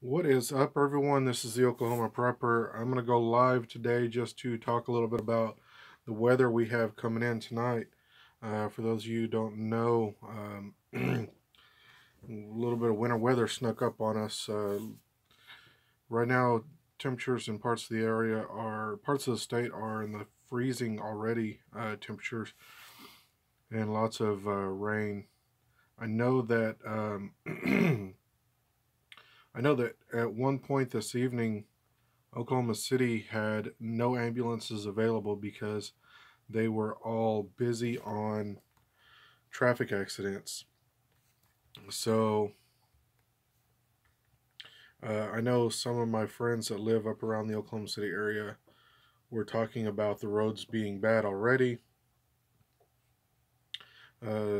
What is up, everyone? This is the Oklahoma Prepper. I'm going to go live today just to talk a little bit about the weather we have coming in tonight. For those of you who don't know, a little bit of winter weather snuck up on us. Right now, temperatures in parts of the state are in the freezing already temperatures and lots of rain. I know that I know that at one point this evening, Oklahoma City had no ambulances available because they were all busy on traffic accidents. So I know some of my friends that live up around the Oklahoma City area were talking about the roads being bad already.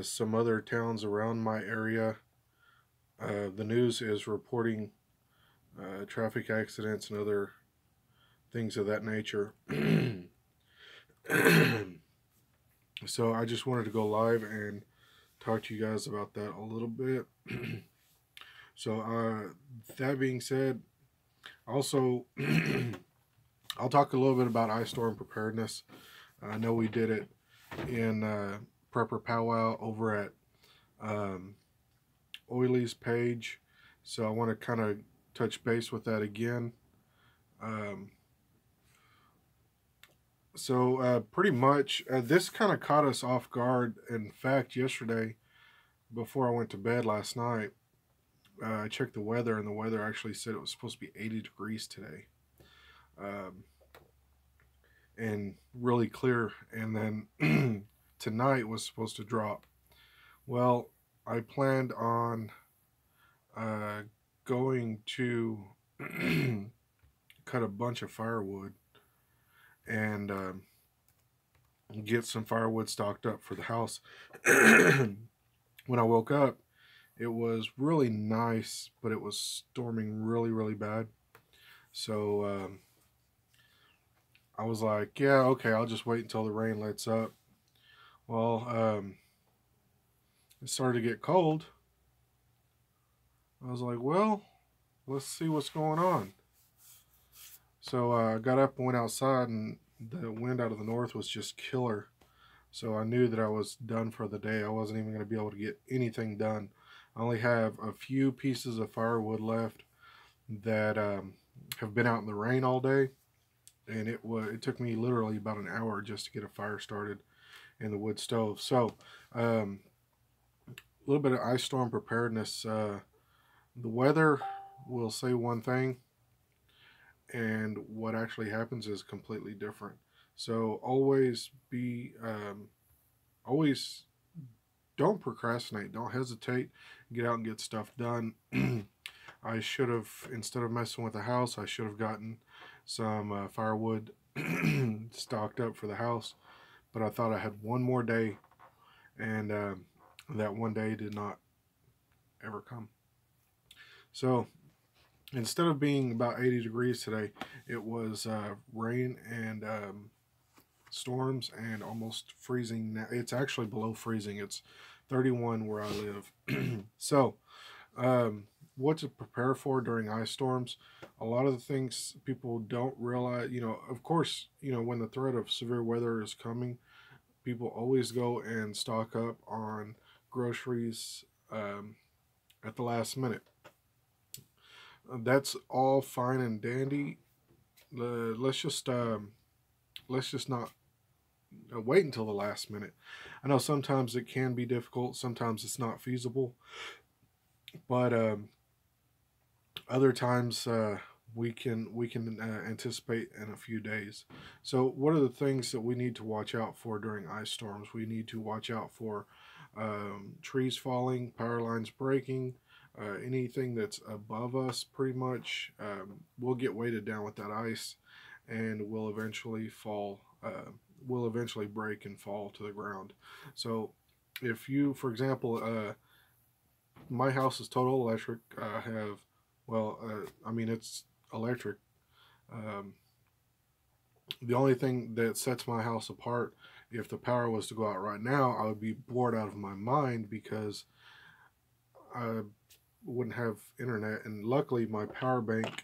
Some other towns around my area, the news is reporting traffic accidents and other things of that nature. So I just wanted to go live and talk to you guys about that a little bit. So that being said, also I'll talk a little bit about ice storm preparedness. I know we did it in Prepper Powwow over at um, Oiley's page, so I want to kind of touch base with that again. Um, Pretty much, this kind of caught us off guard. In fact, yesterday, before I went to bed last night, I checked the weather, and the weather actually said it was supposed to be 80 degrees today, um, and really clear. And then tonight was supposed to drop. Well, I planned on uh, going to cut a bunch of firewood and get some firewood stocked up for the house. When I woke up, it was really nice, but it was storming really, really bad. So I was like, yeah, okay, I'll just wait until the rain lets up. Well, it started to get cold. I was like, well, let's see what's going on. So I got up and went outside, and the wind out of the north was just killer. So I knew that I was done for the day. I wasn't even going to be able to get anything done. I only have a few pieces of firewood left that have been out in the rain all day, and it took me literally about an hour just to get a fire started in the wood stove. So a little bit of ice storm preparedness. The weather will say one thing, and what actually happens is completely different. So always don't procrastinate. Don't hesitate. Get out and get stuff done. I should have, instead of messing with the house, I should have gotten some firewood stocked up for the house. But I thought I had one more day, and that one day did not ever come. So instead of being about 80 degrees today, it was rain and storms and almost freezing. It's actually below freezing. It's 31 where I live. So, what to prepare for during ice storms? A lot of the things people don't realize, of course, when the threat of severe weather is coming, people always go and stock up on groceries at the last minute. That's all fine and dandy. Let's just not wait until the last minute. I know sometimes it can be difficult, sometimes it's not feasible, but other times we can anticipate in a few days. So, what are the things that we need to watch out for during ice storms? We need to watch out for trees falling, power lines breaking. Anything that's above us, pretty much, will get weighted down with that ice, and will eventually fall. Will eventually break and fall to the ground. So, if you, for example, my house is total electric. I have, well, I mean, it's electric. Um, the only thing that sets my house apart, if the power was to go out right now, I would be bored out of my mind because I wouldn't have internet. And luckily, my power bank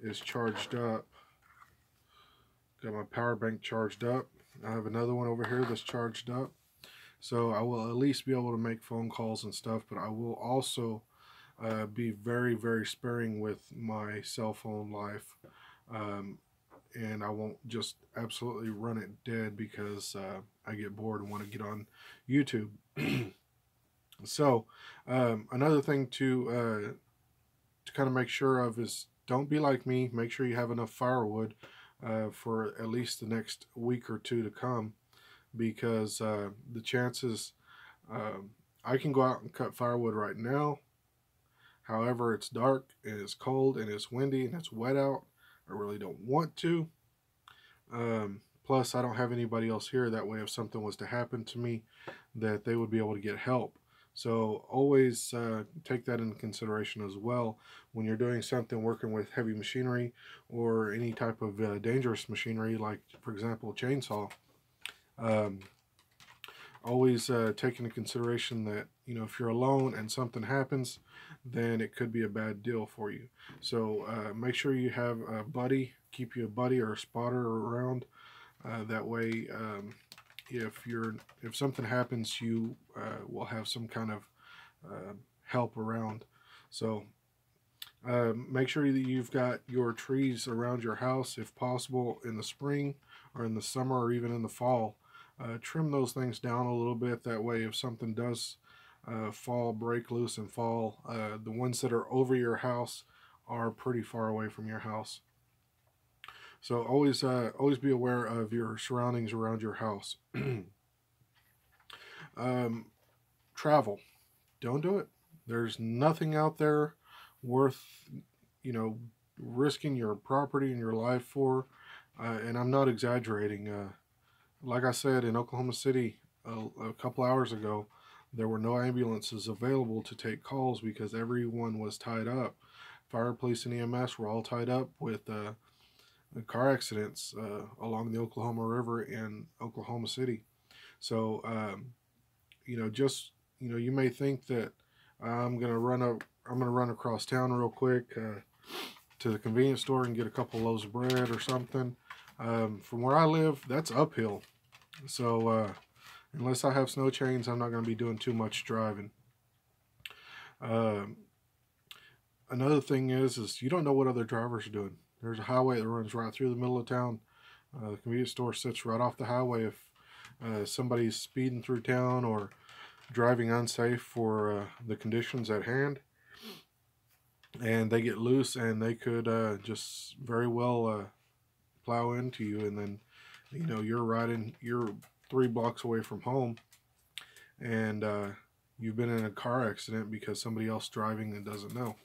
is charged up. Got my power bank charged up. I have another one over here that's charged up. So I will at least be able to make phone calls and stuff, but I will also be very, very sparing with my cell phone life. Um, and I won't just absolutely run it dead because I get bored and want to get on YouTube. So another thing to kind of make sure of is don't be like me. Make sure you have enough firewood for at least the next week or two to come, because the chances um, I can go out and cut firewood right now. However, it's dark and it's cold and it's windy and it's wet out. I really don't want to. Plus, I don't have anybody else here. That way, if something was to happen to me, that they would be able to get help. So always take that into consideration as well when you're doing something working with heavy machinery or any type of dangerous machinery, like, for example, a chainsaw. Um, Always take into consideration that, if you're alone and something happens, then it could be a bad deal for you. So make sure you have a buddy, keep you a buddy or a spotter around. That way, if something happens, you will have some kind of help around. So make sure that you've got your trees around your house, if possible, in the spring or in the summer or even in the fall. Trim those things down a little bit. That way, if something does fall, break loose and fall, the ones that are over your house are pretty far away from your house. So always be aware of your surroundings around your house. um, Travel. Don't do it. There's nothing out there worth, you know, risking your property and your life for. And I'm not exaggerating. Like I said, in Oklahoma City a couple hours ago, there were no ambulances available to take calls because everyone was tied up. Fire, police, and EMS were all tied up with car accidents along the Oklahoma River in Oklahoma City. So, just you may think that I'm gonna run across town real quick to the convenience store and get a couple loaves of bread or something. From where I live, that's uphill. So unless I have snow chains, I'm not going to be doing too much driving. Um, Another thing is you don't know what other drivers are doing. There's a highway that runs right through the middle of town. The convenience store sits right off the highway. If somebody's speeding through town or driving unsafe for the conditions at hand, and they get loose, and they could just very well plow into you, and then you're 3 blocks away from home, and you've been in a car accident because somebody else driving and doesn't know.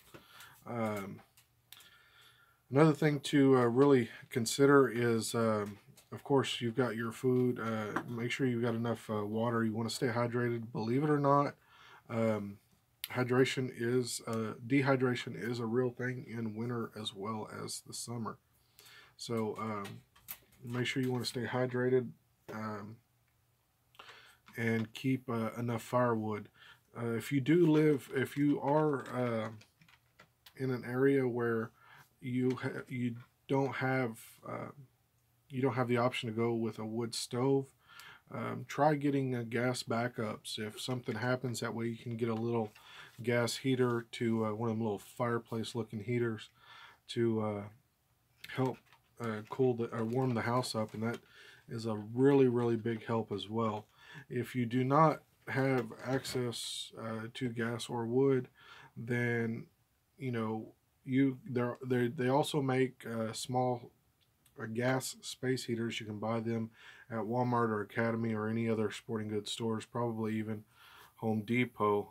Um, Another thing to really consider is, of course, you've got your food. Make sure you've got enough water. You want to stay hydrated. Believe it or not, um, dehydration is a real thing in winter as well as the summer. So make sure you want to stay hydrated. And keep enough firewood. If you are in an area where you don't have uh, you don't have the option to go with a wood stove, try getting gas backups. If something happens, that way you can get a little gas heater to one of them little fireplace looking heaters to help cool or warm the house up, and that is a really, really big help as well. If you do not have access to gas or wood, then you know they also make small gas space heaters. You can buy them at Walmart or Academy or any other sporting goods stores, probably even Home Depot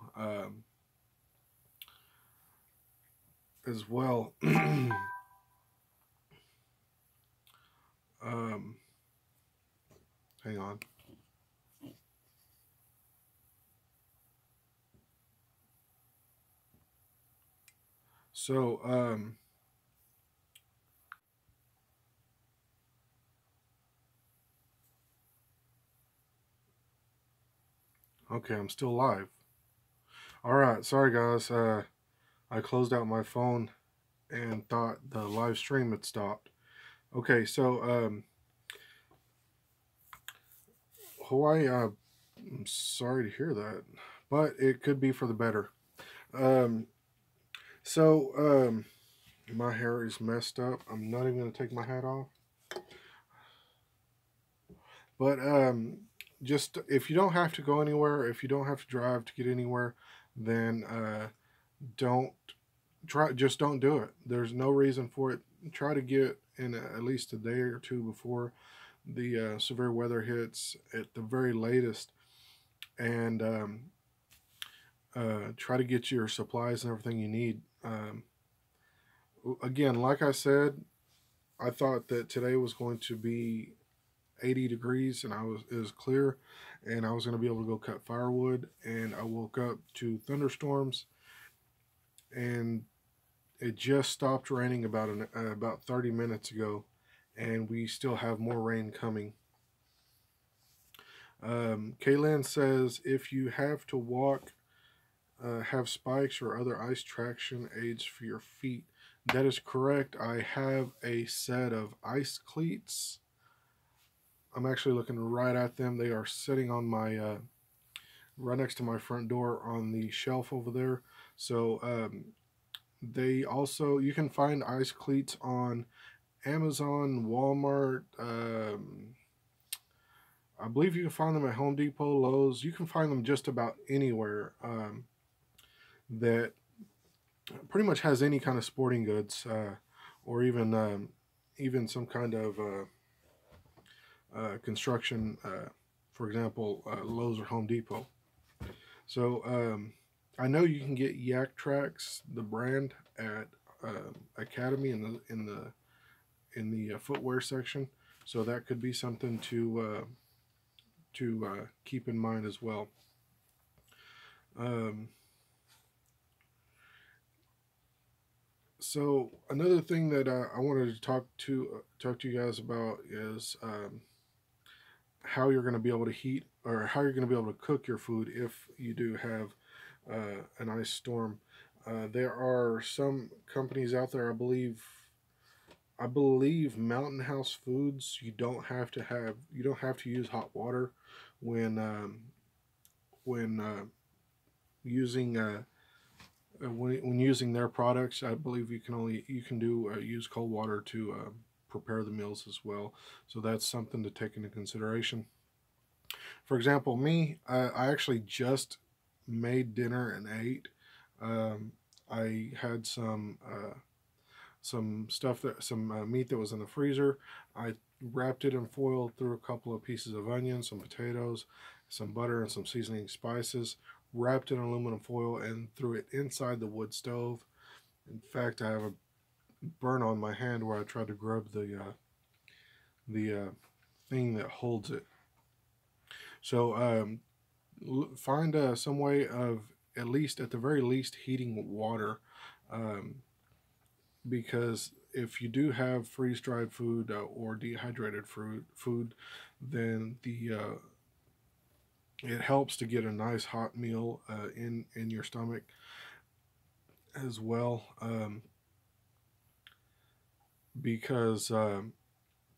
as well. um, Hang on. So, okay, I'm still live. All right, sorry guys. I closed out my phone and thought the live stream had stopped. Okay, so Hawaii, I'm sorry to hear that, but it could be for the better. Um, so my hair is messed up. I'm not even gonna take my hat off. But just if you don't have to go anywhere, if you don't have to drive to get anywhere, then don't try. Just don't do it. There's no reason for it. Try to get in at least a day or two before the severe weather hits at the very latest, and try to get your supplies and everything you need. Again, like I said, I thought that today was going to be 80 degrees and it was clear and I was going to be able to go cut firewood, and I woke up to thunderstorms, and it just stopped raining about 30 minutes ago, and we still have more rain coming. Kaylin says if you have to walk, have spikes or other ice traction aids for your feet. That is correct. I have a set of ice cleats. I'm actually looking right at them. They are sitting on my right next to my front door on the shelf over there. So they also, you can find ice cleats on Amazon, Walmart. I believe you can find them at Home Depot, Lowe's. You can find them just about anywhere that pretty much has any kind of sporting goods, or even some kind of construction. For example, Lowe's or Home Depot. So I know you can get Yak Tracks, the brand, at Academy in the footwear section. So that could be something to keep in mind as well. So another thing that I wanted to talk to you guys about is how you're going to be able to heat, or how you're going to be able to cook your food if you do have an ice storm. There are some companies out there, I believe Mountain House Foods. You don't have to use hot water when when using when using their products. I believe you can do use cold water to prepare the meals as well. So that's something to take into consideration. For example, me, I actually just made dinner and ate. I had some meat that was in the freezer. I wrapped it in foil, threw a couple of pieces of onion, some potatoes, some butter, and some seasoning spices. Wrapped it in aluminum foil and threw it inside the wood stove. In fact, I have a burn on my hand where I tried to grab the thing that holds it. So find some way of, at the very least, heating water, um, because if you do have freeze dried food or dehydrated food, then it helps to get a nice hot meal in your stomach as well, because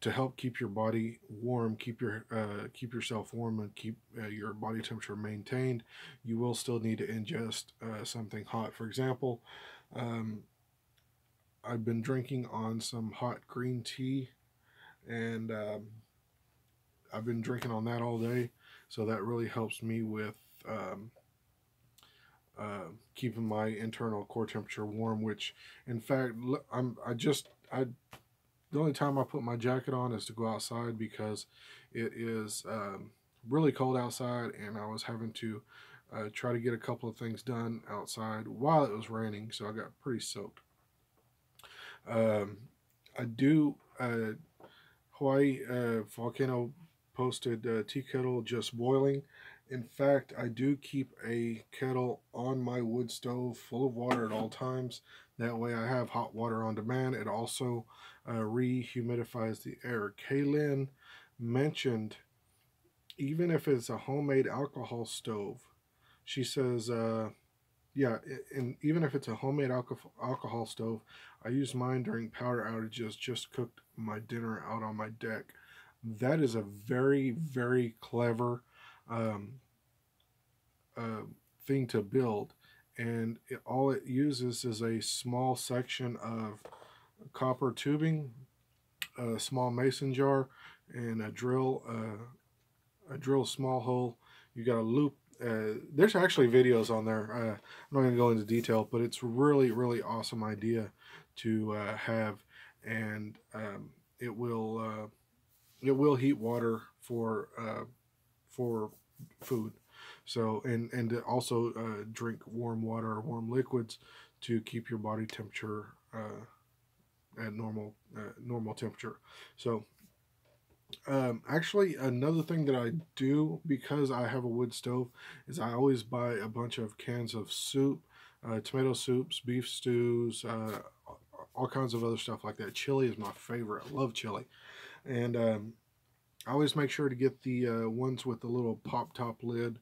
to help keep your body warm, keep yourself warm, and keep your body temperature maintained, you will still need to ingest something hot. For example, um, I've been drinking on some hot green tea, and I've been drinking on that all day, so that really helps me with keeping my internal core temperature warm. Which, in fact, I the only time I put my jacket on is to go outside because it is really cold outside, and I was having to try to get a couple of things done outside while it was raining, so I got pretty soaked. Um, I do. Hawaii volcano posted tea kettle just boiling. In fact, I do keep a kettle on my wood stove full of water at all times. That way, I have hot water on demand. It also rehumidifies the air. Kaylin mentioned even if it's a homemade alcohol stove, she says yeah, and even if it's a homemade alcohol stove, I use mine during power outages. Just cooked my dinner out on my deck. That is a very, very clever um, uh, thing to build, and all it uses is a small section of copper tubing, a small mason jar, and a drill small hole. You got a loop. There's actually videos on there. I'm not going to go into detail, but it's really, really awesome idea to have, and it will heat water for food. So and to also drink warm water or warm liquids to keep your body temperature at normal temperature. So actually, another thing that I do because I have a wood stove is I always buy a bunch of cans of soup, tomato soups, beef stews, all kinds of other stuff like that. Chili is my favorite. I love chili, and I always make sure to get the ones with the little pop top lid,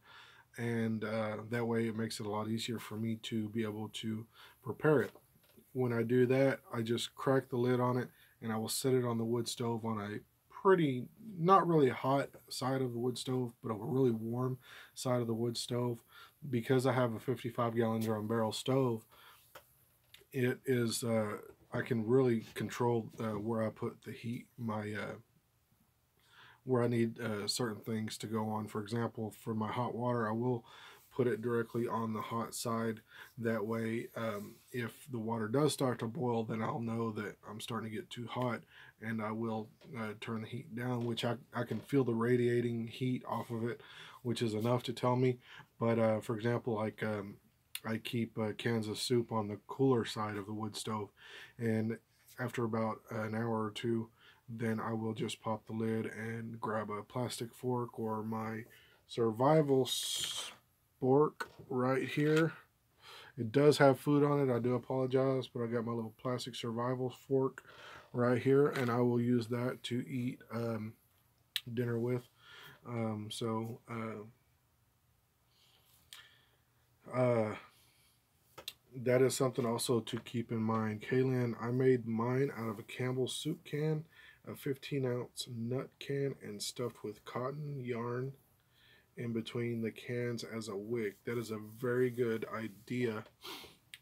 and that way it makes it a lot easier for me to be able to prepare it. When I do that, I just crack the lid on it, and I will set it on the wood stove on a pretty, not really hot side of the wood stove, but a really warm side of the wood stove. Because I have a 55-gallon drum barrel stove, it is I can really control where I put the heat, my where I need certain things to go on. For example, for my hot water, I will put it directly on the hot side. That way, if the water does start to boil, then I'll know that I'm starting to get too hot, and I will turn the heat down, which I can feel the radiating heat off of it, which is enough to tell me. But for example, like I keep cans of soup on the cooler side of the wood stove, and after about an hour or two, then I will just pop the lid and grab a plastic fork or my survival spork right here. It does have food on it. I do apologize, but I got my little plastic survival fork right here, and I will use that to eat dinner with. So uh, that is something also to keep in mind. Kaylin, I made mine out of a Campbell's soup can, a 15-ounce nut can, and stuffed with cotton yarn in between the cans as a wick. That is a very good idea.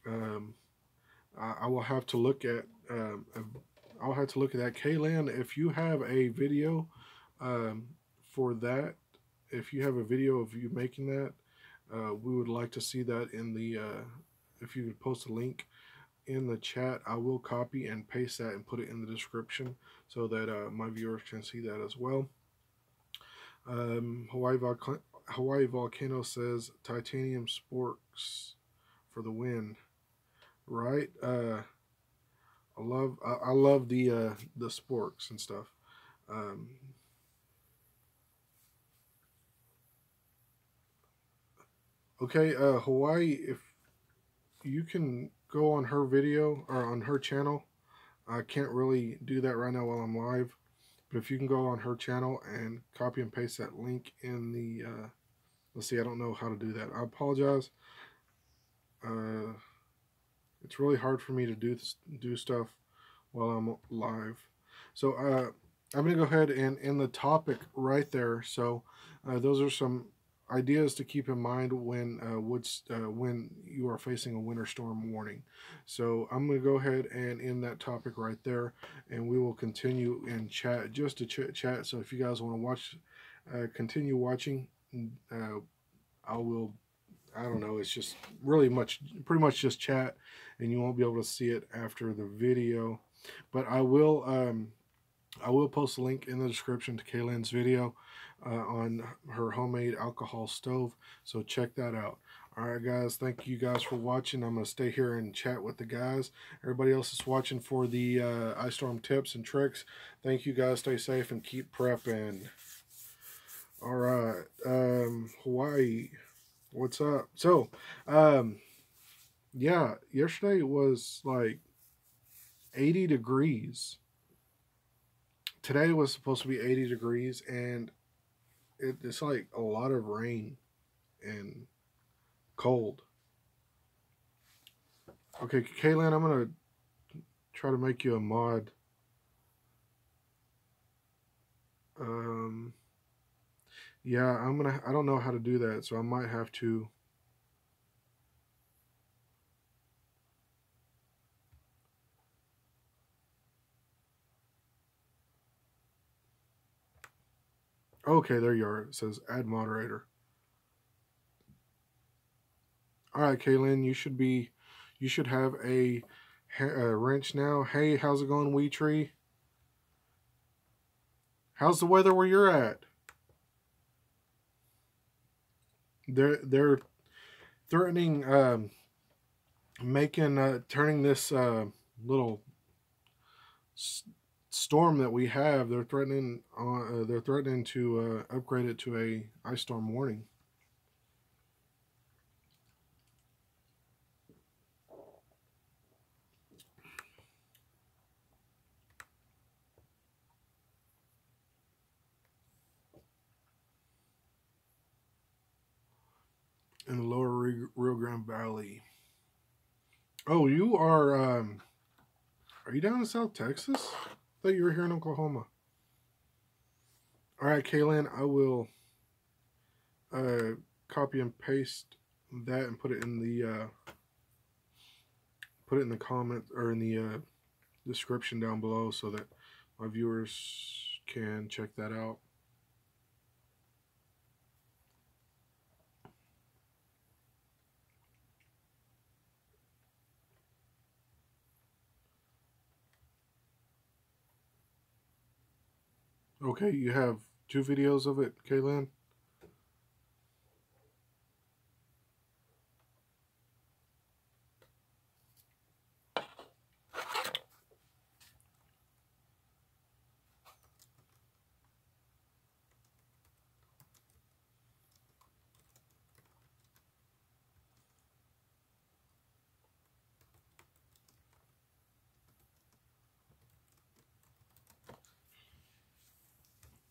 Um, I will have to look at. I'll have to look at that. Kaylin, if you have a video um, for that, if you have a video of you making that, we would like to see that in the. If you could post a link in the chat, I will copy and paste that and put it in the description so that my viewers can see that as well. Hawaii Volcano says titanium sporks for the win. Right? I love the sporks and stuff. Um, okay, Hawaii, if you can go on her video or on her channel, I can't really do that right now while I'm live. But if you can go on her channel and copy and paste that link in the, let's see, I don't know how to do that. I apologize. Uh, it's really hard for me to do stuff while I'm live. So I'm going to go ahead and end the topic right there. So those are some ideas to keep in mind when you are facing a winter storm warning. So I'm going to go ahead and end that topic right there, and we will continue in chat, just to chat. So if you guys want to watch, continue watching, uh, I will. I don't know. It's just pretty much just chat, and you won't be able to see it after the video. But I will post a link in the description to Kaylin's video on her homemade alcohol stove. So check that out. All right, guys. Thank you guys for watching. I'm going to stay here and chat with the guys. Everybody else is watching for the ice storm tips and tricks. Thank you guys. Stay safe and keep prepping. All right. Hawaii, what's up? So, yeah, yesterday was like 80 degrees. Today was supposed to be 80 degrees, and it's like a lot of rain and cold. Okay, Kaylin, I'm gonna try to make you a mod. Um, yeah, I don't know how to do that, so I might have to. Okay, there you are. It says add moderator. All right, Kaylin, you should have a wrench now. Hey, how's it going, Wee Tree? How's the weather where you're at? They're threatening making turning this little storm that we have. They're threatening to upgrade it to a ice storm warning. In the lower Rio Grande Valley. Oh, are you down in South Texas? I thought you were here in Oklahoma. All right, Kaylin, I will copy and paste that and put it in the comment or in the description down below so that my viewers can check that out. Okay, you have 2 videos of it, Kaylin?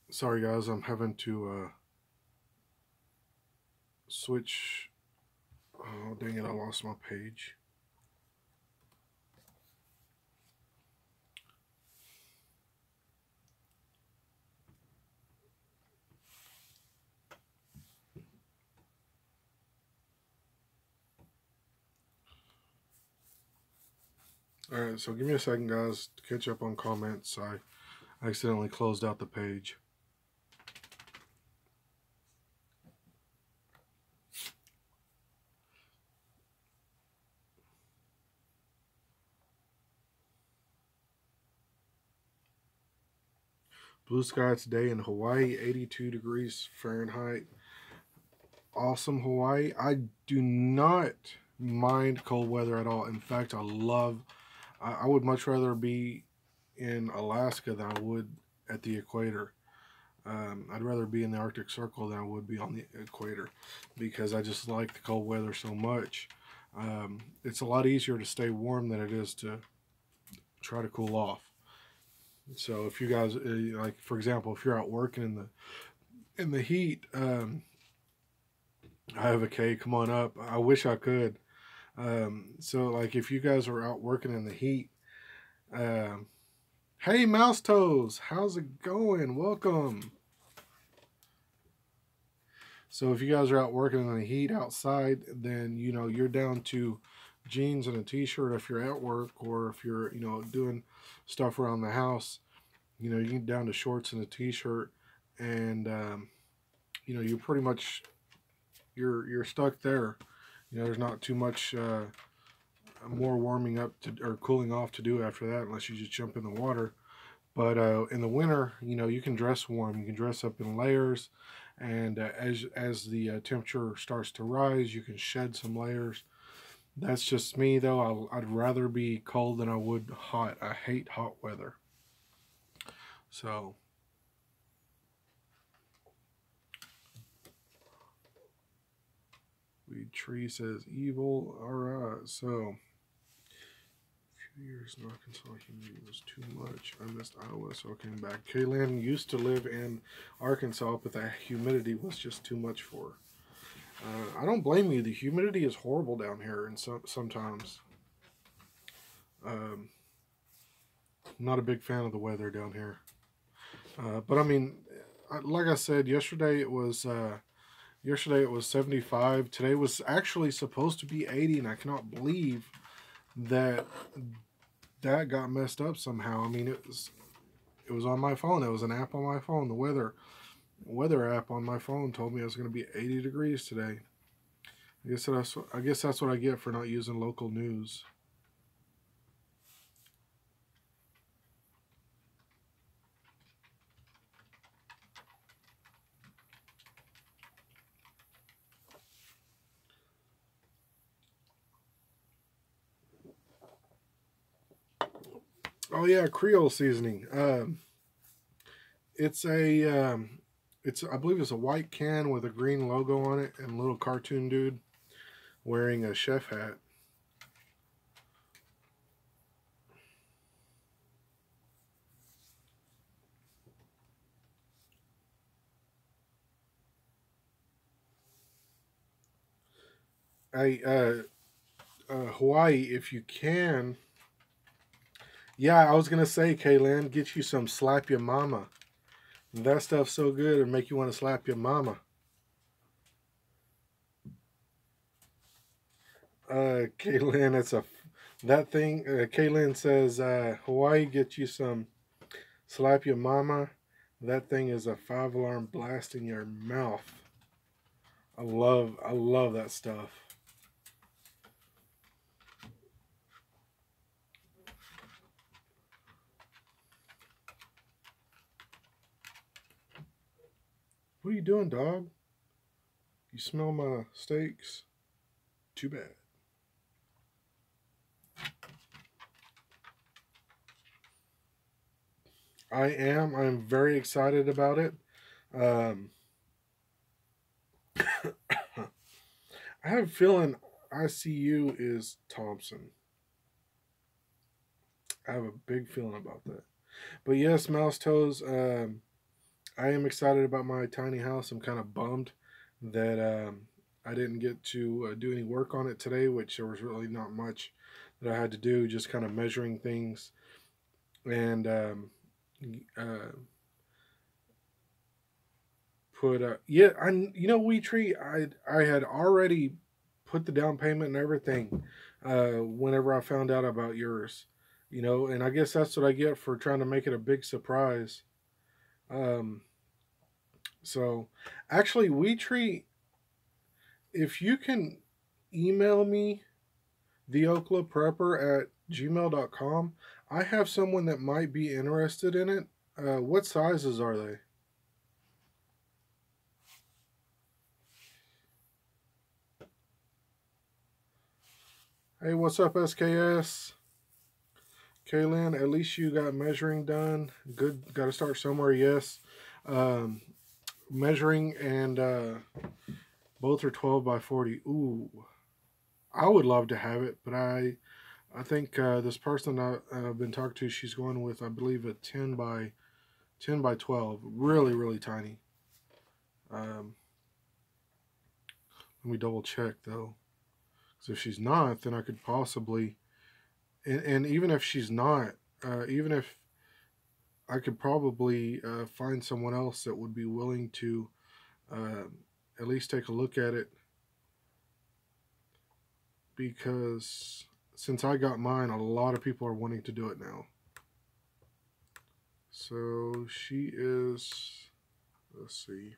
Sorry guys, I'm having to switch. Oh dang it, I lost my page. Alright, so give me a second guys to catch up on comments. I accidentally closed out the page. Blue sky today in Hawaii, 82 degrees Fahrenheit. Awesome Hawaii. I do not mind cold weather at all. In fact, I would much rather be in Alaska than I would at the equator. I'd rather be in the Arctic Circle than I would be on the equator because I just like the cold weather so much. It's a lot easier to stay warm than it is to try to cool off. So if you guys like, for example, if you're out working in the heat, I have a K. Come on up. I wish I could. So like, if you guys are out working in the heat, hey, Mouse Toes, how's it going? Welcome. So if you guys are out working in the heat outside, then you're down to jeans and a t-shirt if you're at work, or if you're doing stuff around the house, you get down to shorts and a t-shirt, and you pretty much you're stuck there. There's not too much more warming up or cooling off to do after that, unless you just jump in the water. But in the winter, you can dress warm. You can dress up in layers, and as the temperature starts to rise, you can shed some layers. That's just me, though. I'd rather be cold than I would hot. I hate hot weather. So, Tree says evil. All right, so years in Arkansas, humidity was too much. I missed Iowa, so I came back. Kaylin used to live in Arkansas, but the humidity was just too much for her. I don't blame you. The humidity is horrible down here, and sometimes. I'm not a big fan of the weather down here. But I mean, like I said, yesterday it was 75. Today was actually supposed to be 80, and I cannot believe that that got messed up somehow. I mean, it was on my phone. It was an app on my phone. The weather app on my phone told me it was going to be 80 degrees today. I guess that's what I get for not using local news. Oh yeah, Creole seasoning. It's a it's I believe it's a white can with a green logo on it and a little cartoon dude wearing a chef hat. I Hawaii, if you can. Yeah, I was gonna say, Kaylin, get you some slap your mama. That stuff's so good it make you want to slap your mama. Kaylin, it's a that thing. Kaylin says, Hawaii, get you some slap your mama. That thing is a 5 alarm blast in your mouth. I love that stuff. What are you doing, dog? You smell my steaks? Too bad. I am. I'm very excited about it. Um, I have a feeling ICU is Thompson. I have a big feeling about that. But yes, Mouse Toes, I am excited about my tiny house. I'm kind of bummed that I didn't get to do any work on it today, which there was really not much that I had to do, just kind of measuring things and uh, put yeah, we tree. I had already put the down payment and everything whenever I found out about yours, and I guess that's what I get for trying to make it a big surprise. Um, so actually, we tree, if you can email me the Okla Prepper at gmail.com, I have someone that might be interested in it. What sizes are they? Hey, what's up, SKS? Kaylin, at least you got measuring done. Good, got to start somewhere, yes. Um, Measuring and both are 12 by 40. Ooh, I would love to have it, but I think this person I've been talking to, she's going with, I believe, a 10 by 12. Really, really tiny. Um, Let me double check, though. Because if she's not, then I could possibly, and even if she's not, even if I could probably find someone else that would be willing to uh, at least take a look at it, because since I got mine, a lot of people are wanting to do it now. So she is, let's see.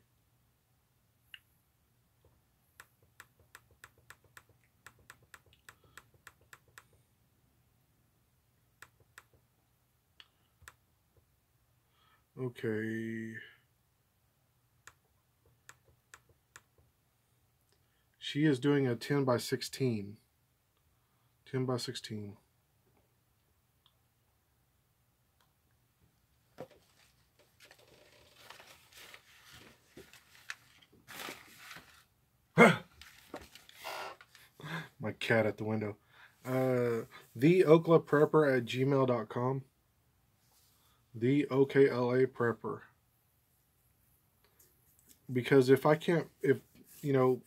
Okay. She is doing a 10 by 16. 10 by 16. My cat at the window. The Okla Prepper at gmail.com. The OKLA Prepper. Because if I can't, if, you know,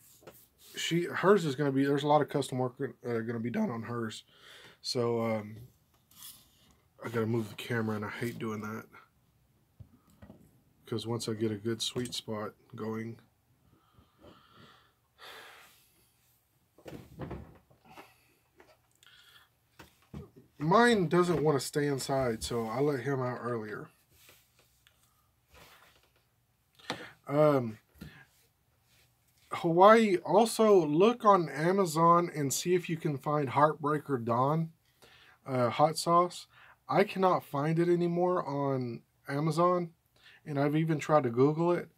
hers is going to be, there's a lot of custom work going to be done on hers. So, I gotta move the camera, and I hate doing that. Because once I get a good sweet spot going... Mine doesn't want to stay inside, so I let him out earlier. Hawaii, also look on Amazon and see if you can find Heartbreaker Dawn hot sauce. I cannot find it anymore on Amazon, and I've even tried to Google it,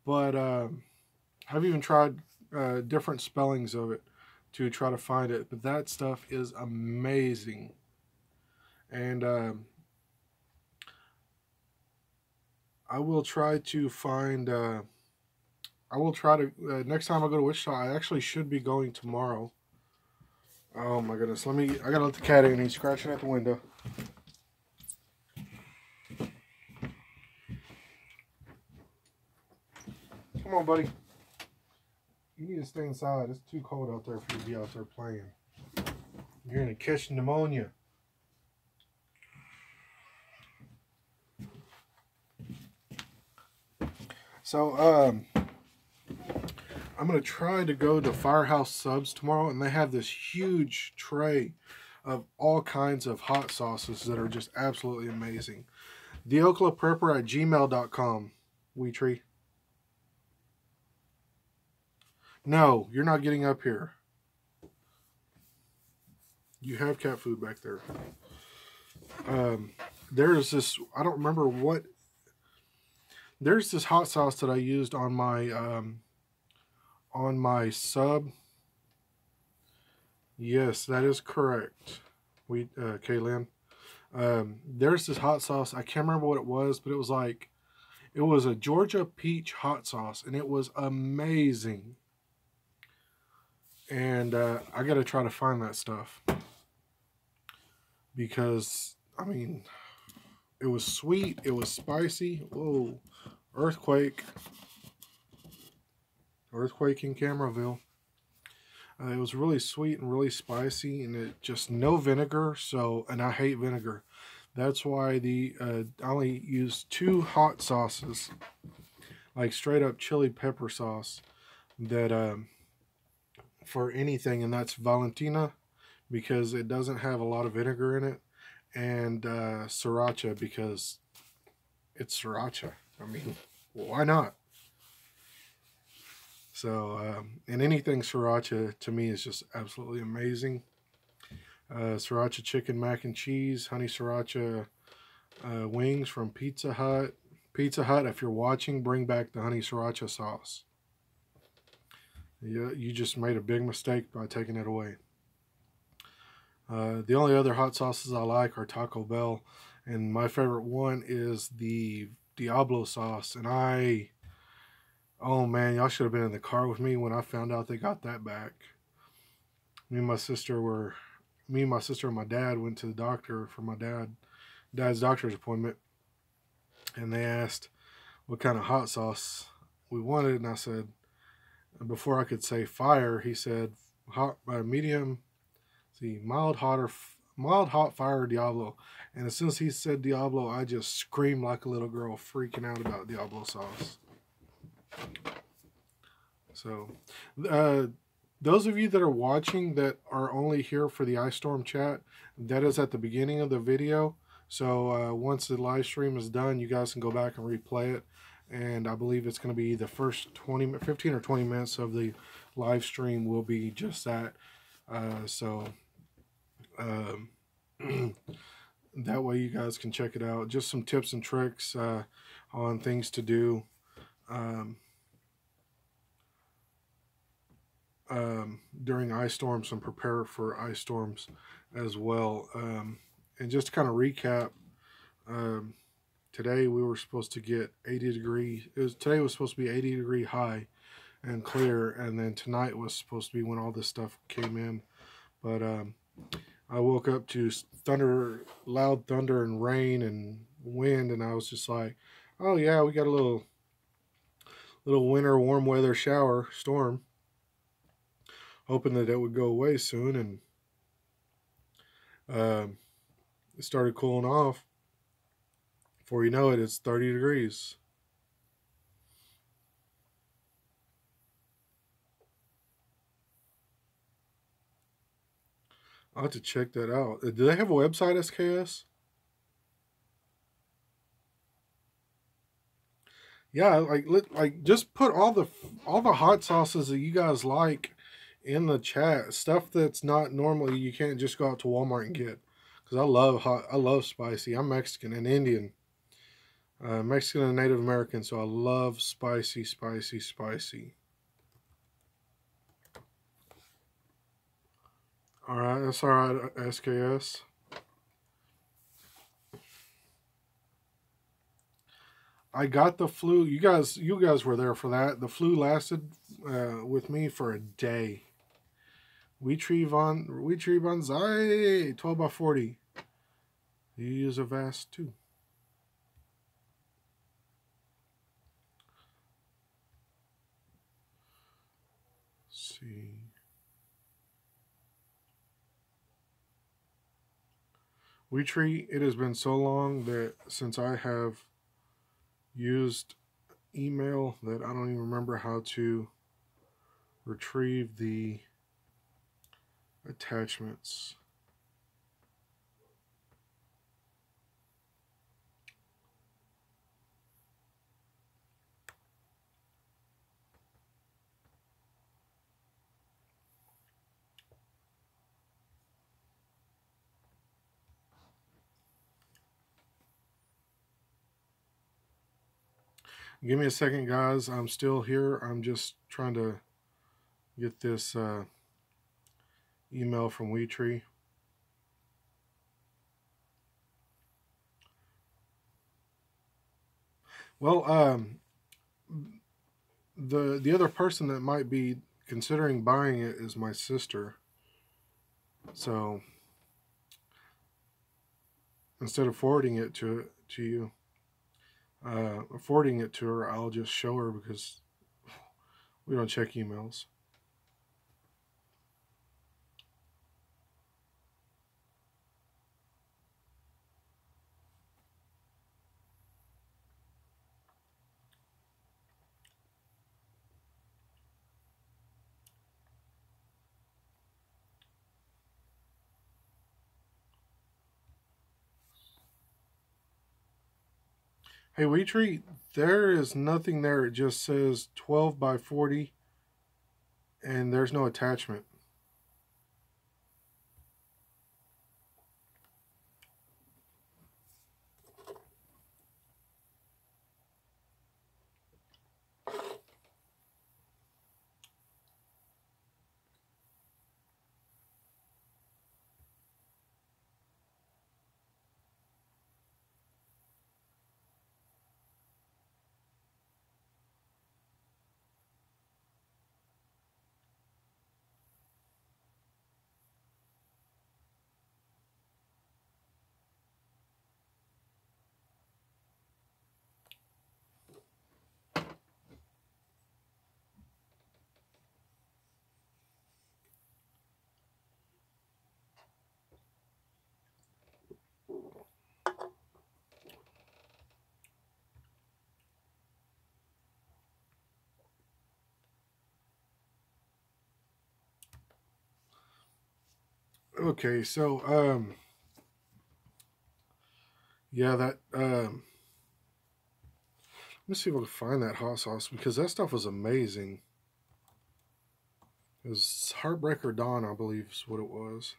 but I've even tried different spellings of it to try to find it. But that stuff is amazing. And I will try to find... I will try to... next time I go to Wichita, I actually should be going tomorrow. Oh my goodness. I gotta let the cat in. He's scratching at the window. Come on, buddy. You need to stay inside. It's too cold out there for you to be out there playing. You're gonna catch pneumonia. So, I'm going to try to go to Firehouse Subs tomorrow, and they have this huge tray of all kinds of hot sauces that are just absolutely amazing. TheOklaPrepper@gmail.com, Weetree. No, you're not getting up here. You have cat food back there. There's this, I don't remember what... There's this hot sauce that I used on my sub. Yes, that is correct. Kaylin. There's this hot sauce. I can't remember what it was, but it was like, it was a Georgia peach hot sauce, and it was amazing. And I got to try to find that stuff. Because, I mean, it was sweet. It was spicy. Whoa. Earthquake. Earthquake in Cameroville. It was really sweet and really spicy, and it just no vinegar. So, and I hate vinegar. That's why I only used 2 hot sauces, like straight up chili pepper sauce, that for anything, and that's Valentina, because it doesn't have a lot of vinegar in it, and sriracha, because it's sriracha. I mean, why not? So, and anything sriracha to me is just absolutely amazing. Sriracha chicken mac and cheese, honey sriracha wings from Pizza Hut. Pizza Hut, if you're watching, bring back the honey sriracha sauce. You just made a big mistake by taking it away. The only other hot sauces I like are Taco Bell, and my favorite one is the Diablo sauce. And oh man, y'all should have been in the car with me when I found out they got that back. Me and my sister and my dad went to the doctor for my dad's doctor's appointment, and they asked what kind of hot sauce we wanted, and I said, before I could say fire, he said hot, medium, mild hot fire Diablo. And as soon as he said Diablo, I just screamed like a little girl freaking out about Diablo sauce. So, those of you that are watching that are only here for the Ice Storm chat, that is at the beginning of the video. So, once the live stream is done, you guys can go back and replay it. And I believe it's going to be the first 15 or 20 minutes of the live stream will be just that. That way you guys can check it out. Just some tips and tricks on things to do during ice storms, and prepare for ice storms as well. And just to kind of recap, today we were supposed to get 80 degrees. Today was supposed to be 80-degree high and clear, and then tonight was supposed to be when all this stuff came in. But I woke up to loud thunder and rain and wind, and I was just like, oh yeah, we got a little winter warm weather shower storm, hoping that it would go away soon. And It started cooling off. Before you know it, it's 30 degrees. I'll have to check that out. Do they have a website, SKS? Yeah, like just put all the hot sauces that you guys like in the chat. Stuff that's not normally you can't just go out to Walmart and get. Because I love hot. I love spicy. I'm Mexican and Indian, Mexican and Native American, so I love spicy, spicy, spicy. All right, that's all right, SKS. I got the flu. You guys were there for that. The flu lasted with me for a day. We tree bonsai 12 by 40. You use a vast too. Let's see. We tree. It has been so long that since I have used email that I don't even remember how to retrieve the attachments. Give me a second, guys. I'm still here. I'm just trying to get this email from WeTree. Well, the other person that might be considering buying it is my sister. So instead of forwarding it to you, forwarding it to her, I'll just show her because we don't check emails. Hey, WeTree, there is nothing there. It just says 12 by 40 and there's no attachment. Okay, so yeah, that let me see if I can find that hot sauce because that stuff was amazing. It was Heartbreaker Dawn, I believe, is what it was.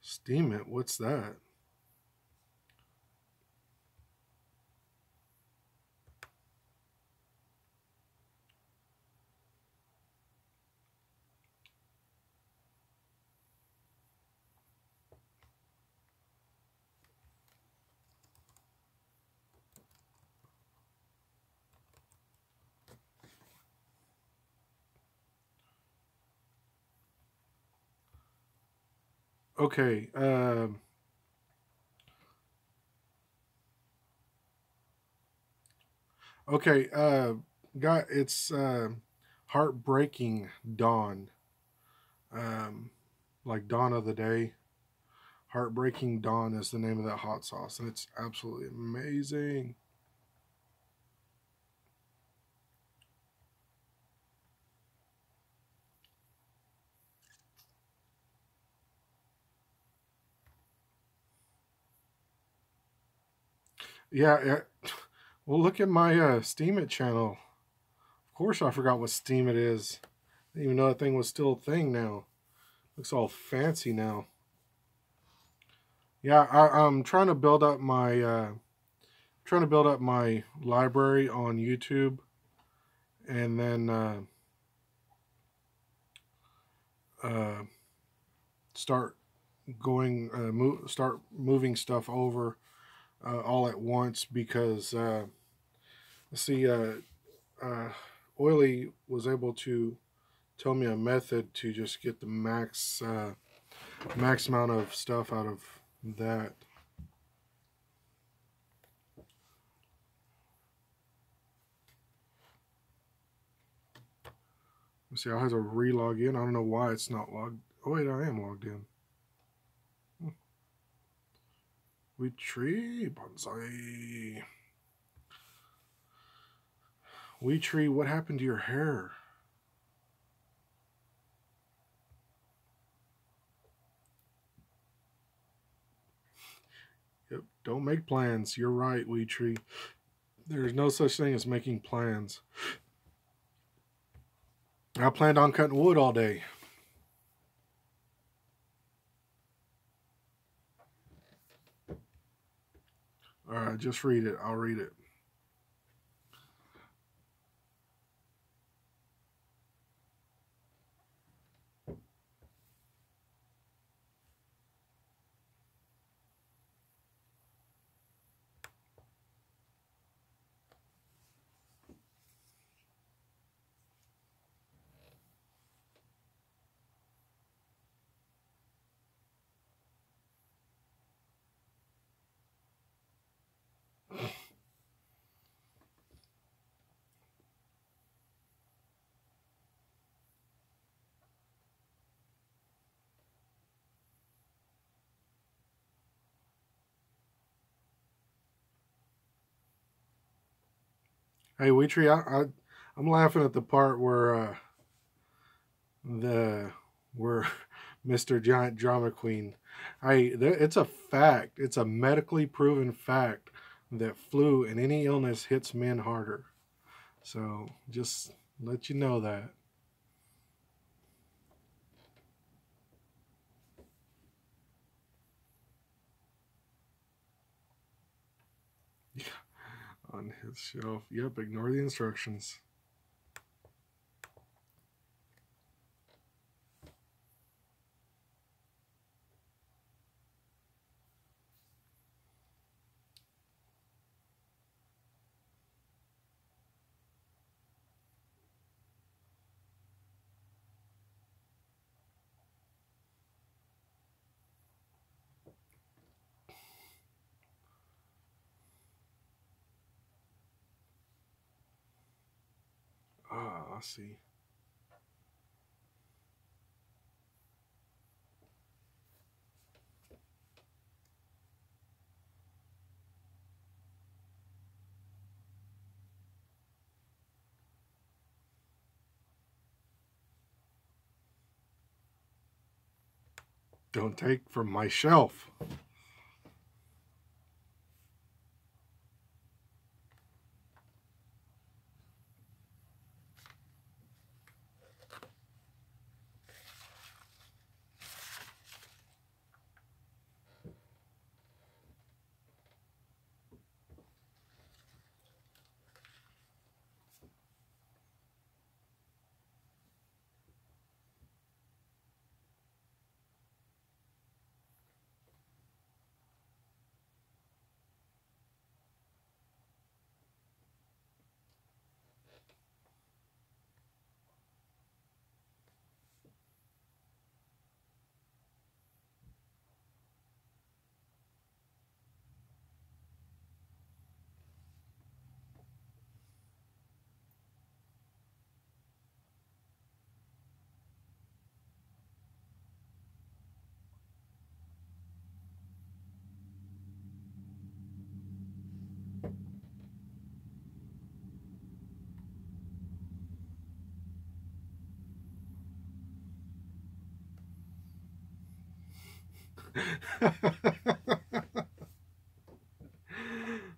Steam it? What's that? Okay. Okay. Got it's Heartbreaking Dawn. Um, like Dawn of the Day. Heartbreaking Dawn is the name of that hot sauce, and it's absolutely amazing. Yeah. Yeah. Well, look at my Steam It channel. Of course, I forgot what Steam It is. I didn't even know that thing was still a thing now. Looks all fancy now. Yeah, I'm trying to build up my library on YouTube, and then uh, start start moving stuff over all at once because let's see, uh, Oily was able to tell me a method to just get the max amount of stuff out of that. Let's see, I have to re-log in. I don't know why it's not logged. Oh wait, I am logged in. Wheat tree bonsai. Wheat tree, what happened to your hair? Yep, don't make plans. You're right, Wheat tree. There's no such thing as making plans. I planned on cutting wood all day. All right, just read it. I'll read it. Hey, Wheat tree, I'm laughing at the part the where Mr. Giant Drama Queen. It's a fact. It's a medically proven fact that flu and any illness hits men harder. So just let you know that. On his shelf. Yep, ignore the instructions. Ah, I see. Don't take from my shelf.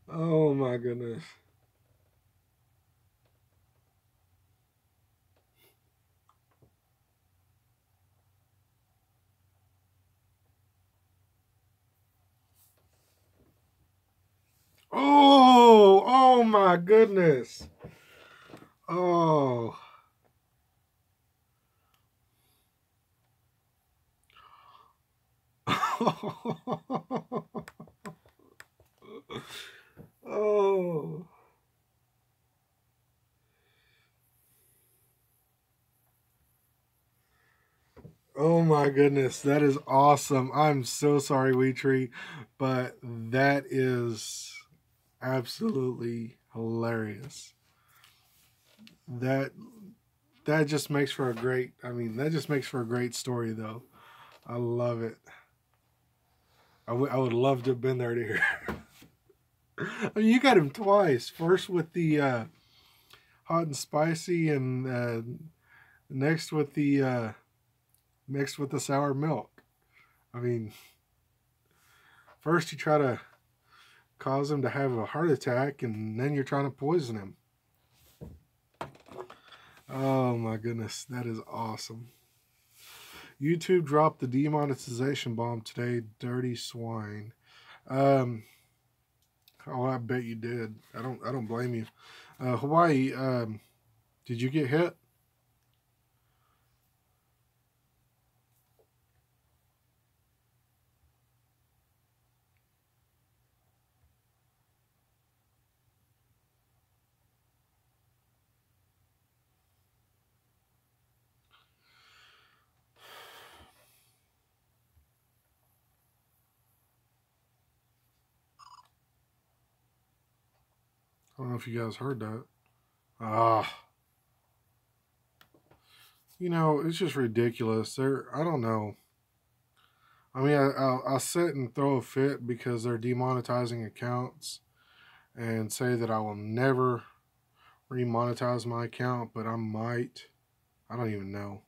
Oh my goodness. Oh my goodness. Oh. Oh. Oh my goodness, that is awesome. I'm so sorry, Weetree, but that is absolutely hilarious. That that just makes for a great. I mean, that just makes for a great story, though. I love it. I would love to have been there to hear. I mean, you got him twice. First with the hot and spicy, and next with the sour milk. I mean, first you try to cause him to have a heart attack, and then you're trying to poison him. Oh my goodness, that is awesome. YouTube dropped the demonetization bomb today. Dirty swine. Um, oh, I bet you did. I don't blame you. Hawaii. Did you get hit? I don't know if you guys heard that. Ah, you know, it's just ridiculous. I don't know. I mean, I'll sit and throw a fit because they're demonetizing accounts and say that I will never remonetize my account, but I might. I don't even know.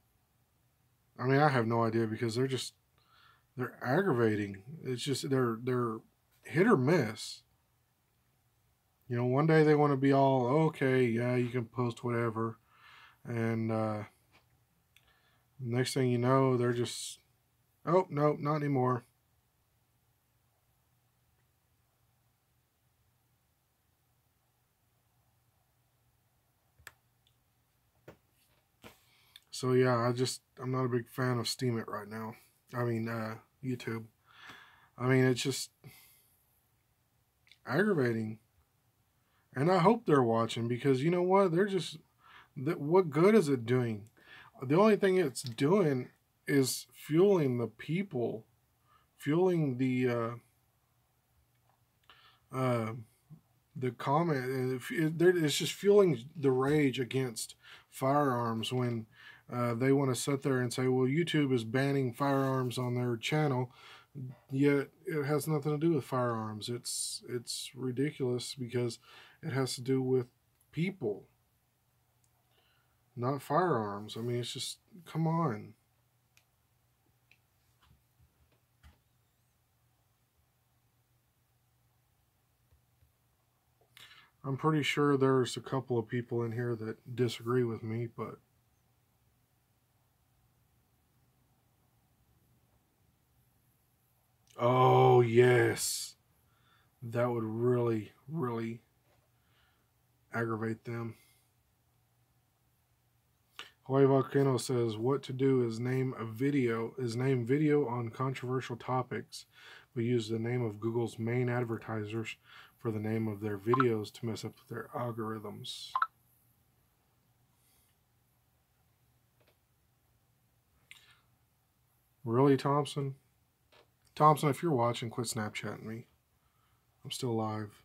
I mean, I have no idea because they're aggravating. It's just they're hit or miss. You know, one day they want to be all okay, yeah, you can post whatever, and next thing you know, they're just oh no, not anymore. So yeah, I'm not a big fan of Steam It right now. I mean YouTube. I mean it's just aggravating, and I hope they're watching because you know what? They're just what good is it doing? The only thing it's doing is fueling the people, fueling uh, the comment. It's just fueling the rage against firearms when they want to sit there and say, "Well, YouTube is banning firearms on their channel," yet it has nothing to do with firearms. It's ridiculous because it has to do with people, not firearms. I mean, it's just come on. I'm pretty sure there's a couple of people in here that disagree with me, but oh yes, that would really, really aggravate them. Hawaii Volcano says what to do is name video on controversial topics, but use the name of Google's main advertisers for the name of their videos to mess up their algorithms. Really, Thompson? Thompson, if you're watching, quit Snapchatting me. I'm still alive.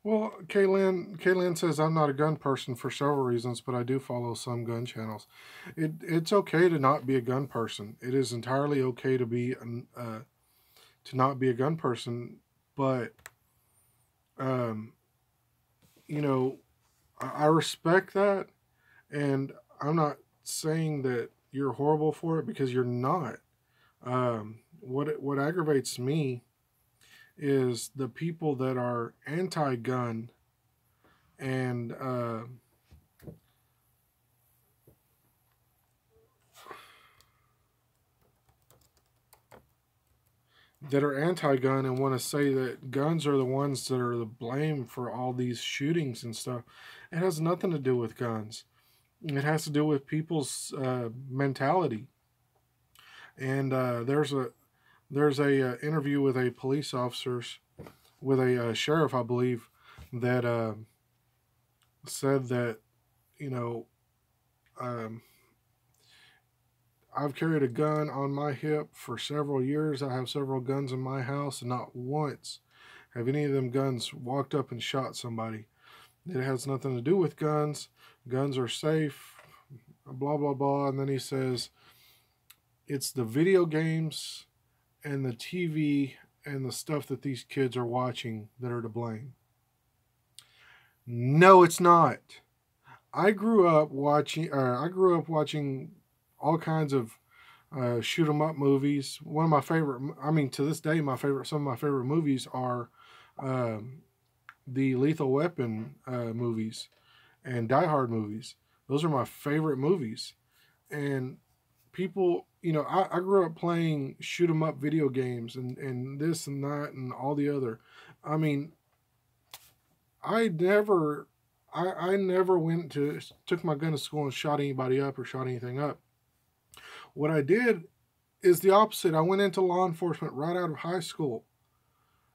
Well, Kaylin says I'm not a gun person for several reasons, but I do follow some gun channels. It's okay to not be a gun person. It is entirely okay to be to not be a gun person, but um, you know, I respect that, and I'm not saying that you're horrible for it because you're not. What aggravates me is the people that are anti-gun and that are anti-gun and want to say that guns are the ones that are the blame for all these shootings and stuff. It has nothing to do with guns. It has to do with people's mentality. And there's a interview with a police officers with a sheriff, I believe, that said that you know um, I've carried a gun on my hip for several years. I have several guns in my house, and not once have any of them guns walked up and shot somebody. It has nothing to do with guns. Guns are safe, blah, blah, blah. And then he says, it's the video games and the TV and the stuff that these kids are watching that are to blame. No, it's not. I grew up watching all kinds of shoot 'em up movies. One of my favorite, I mean, to this day, some of my favorite movies are um, the Lethal Weapon movies and Die Hard movies. Those are my favorite movies. And people, I grew up playing shoot 'em up video games and this and that and all the other. I mean, I never, I never took my gun to school and shot anybody up or shot anything up. What I did is the opposite. I went into law enforcement right out of high school.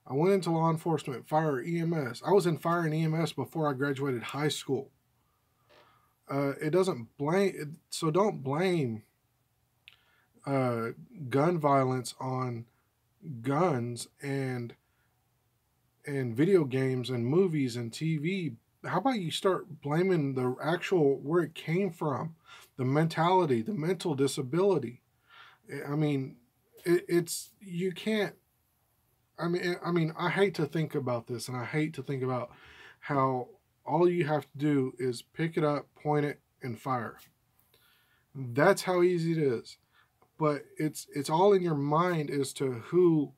I went into law enforcement, fire, EMS. I was in fire and EMS before I graduated high school. It doesn't blame, so don't blame gun violence on guns and video games and movies and TV. How about you start blaming the actual where it came from, the mentality, the mental disability? I mean, it's you can't. I mean, I hate to think about this, and I hate to think about how all you have to do is pick it up, point it, and fire. That's how easy it is. But it's all in your mind as to who.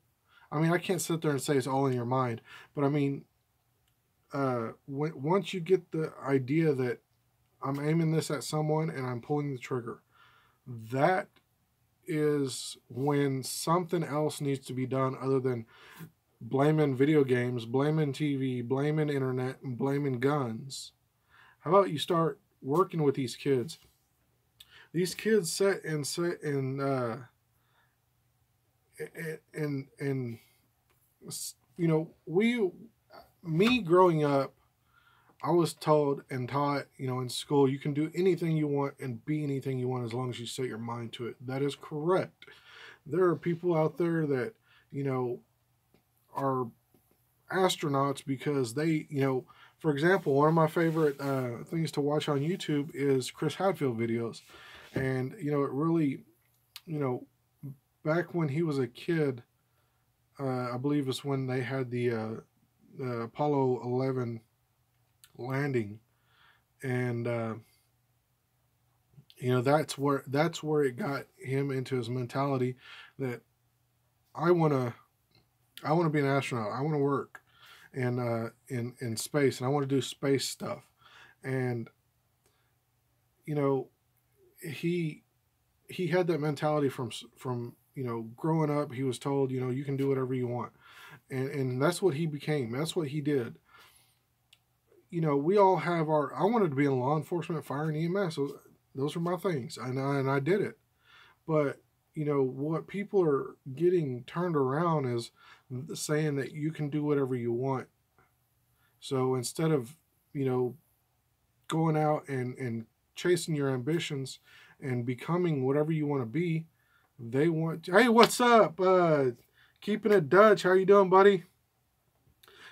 I mean, I can't sit there and say it's all in your mind, but I mean, once you get the idea that I'm aiming this at someone and I'm pulling the trigger, that is when something else needs to be done other than blaming video games, blaming TV, blaming internet, and blaming guns. How about you start working with these kids? These kids sit and me growing up, I was told and taught, in school, you can do anything you want and be anything you want as long as you set your mind to it. That is correct. There are people out there that, are astronauts because they, for example, one of my favorite things to watch on YouTube is Chris Hadfield videos. And, it really, back when he was a kid, I believe it's when they had the Apollo 11 landing, and that's where it got him into his mentality that I want to be an astronaut. I want to work in space, and I want to do space stuff. And he he had that mentality from growing up. He was told, you can do whatever you want, and that's what he became. That's what he did. We all have our. I wanted to be in law enforcement, fire, and EMS. Those are my things, and I did it. But what people are getting turned around is saying that you can do whatever you want. So instead of going out and chasing your ambitions and becoming whatever you want to be, they want. Hey, what's up? Keeping it Dutch. How you doing, buddy?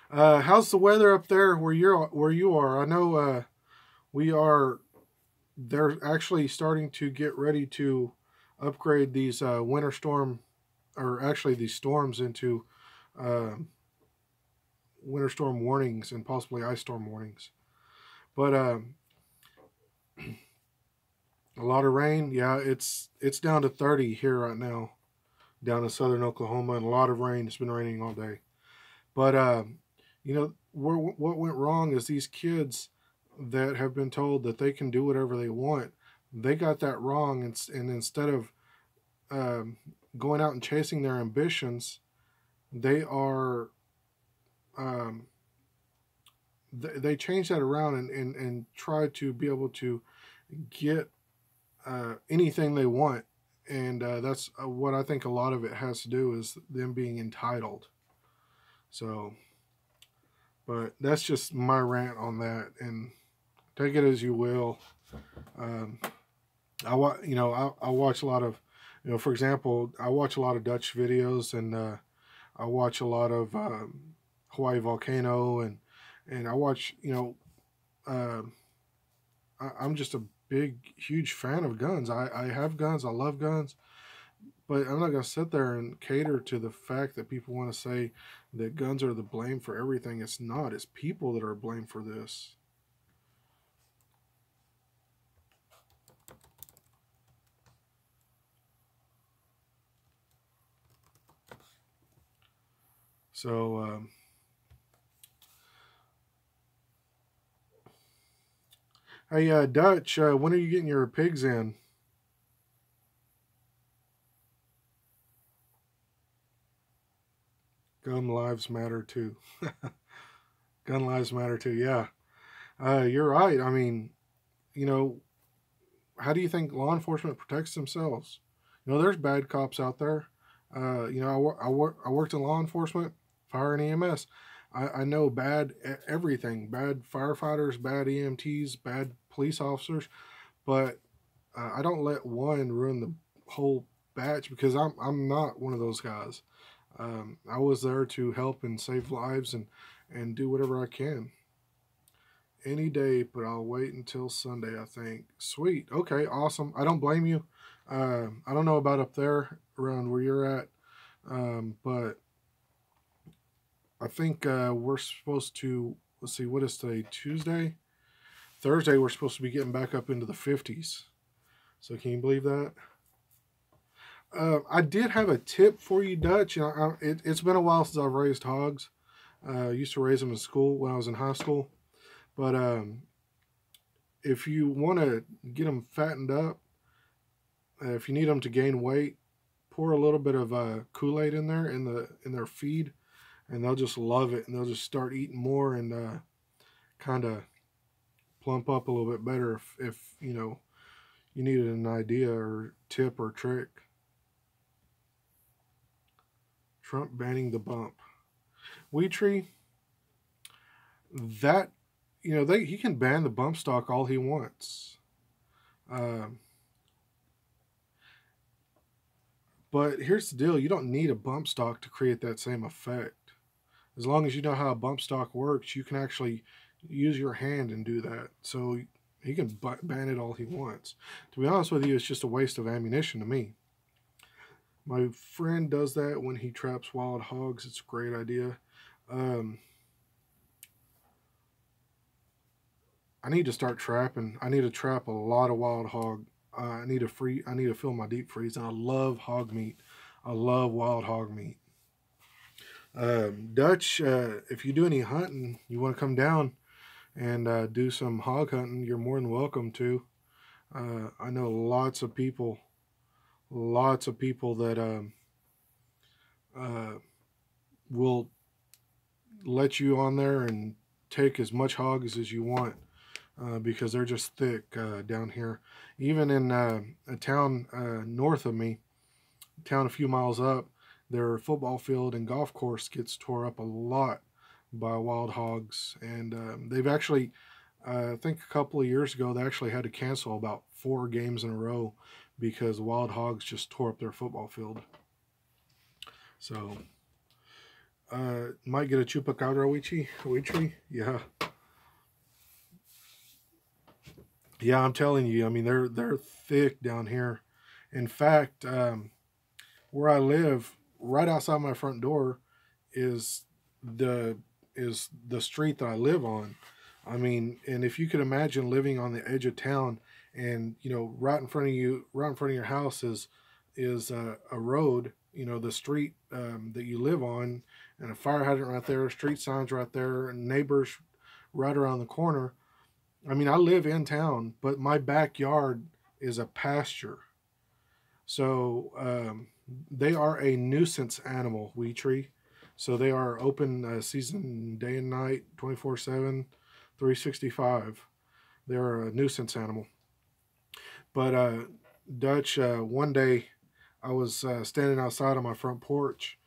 How's the weather up there where you are? I know we are. They're actually starting to get ready to upgrade these winter storm, or actually these storms into uh, winter storm warnings and possibly ice storm warnings. But a lot of rain. Yeah, it's down to 30 here right now, down in southern Oklahoma, and a lot of rain. It's been raining all day. But what went wrong is these kids that have been told that they can do whatever they want, they got that wrong, and instead of um, going out and chasing their ambitions, they are um, they change that around and try to be able to get anything they want, and that's what I think a lot of it has to do is them being entitled. So, but that's just my rant on that, and take it as you will. Um, I watch a lot of, for example, I watch a lot of Dutch videos, and I watch a lot of Hawaii Volcano, and I watch, uh, I'm just a big, huge fan of guns. I have guns. I love guns. But I'm not going to sit there and cater to the fact that people want to say that guns are the blame for everything. It's not. It's people that are blamed for this. So, hey, Dutch, when are you getting your pigs in? Gun lives matter too. Gun lives matter too. Yeah, you're right. I mean, you know, how do you think law enforcement protects themselves? There's bad cops out there. I worked in law enforcement, fire and EMS. I know bad everything, bad firefighters, bad EMTs, bad police officers, but I don't let one ruin the whole batch because I'm not one of those guys. I was there to help and save lives and do whatever I can any day, but I'll wait until Sunday, I think. Sweet. Okay, awesome. I don't blame you. I don't know about up there around where you're at, but I think we're supposed to, let's see, what is today? Tuesday? Thursday, we're supposed to be getting back up into the 50s. So can you believe that? I did have a tip for you, Dutch. It's been a while since I've raised hogs. I used to raise them in school when I was in high school. But if you want to get them fattened up, if you need them to gain weight, pour a little bit of Kool-Aid in there in their feed, and they'll just love it, and they'll just start eating more and kind of plump up a little bit better if you needed an idea or tip or trick. Trump banning the bump. Wheat tree, that he can ban the bump stock all he wants. Um, but here's the deal: you don't need a bump stock to create that same effect. As long as you know how a bump stock works, you can actually use your hand and do that. So he can ban it all he wants. To be honest with you, it's just a waste of ammunition to me. My friend does that when he traps wild hogs. It's a great idea. Um, I need to start trapping. I need to trap a lot of wild hog. I need to free. I need to fill my deep freeze. And I love hog meat. I love wild hog meat. Dutch, if you do any hunting, you want to come down and do some hog hunting, you're more than welcome to. I know lots of people that uh, will let you on there and take as much hogs as you want because they're just thick down here. Even in a town north of me, a town a few miles up, their football field and golf course gets tore up a lot by wild hogs, and they've actually, I think a couple of years ago, they actually had to cancel about 4 games in a row because wild hogs just tore up their football field. So Might get a chupacabra Wichi. Yeah, yeah. I'm telling you. I mean, they're thick down here. In fact, where I live, right outside my front door, is the the street that I live on. I mean, and if you could imagine living on the edge of town, and right in front of you, right in front of your house is a road. The street that you live on, and a fire hydrant right there, street signs right there, and neighbors right around the corner. I mean, I live in town, but my backyard is a pasture. So they are a nuisance animal, wee tree. So they are open season day and night, 24/7, 365. They're a nuisance animal. But Dutch, one day I was standing outside on my front porch,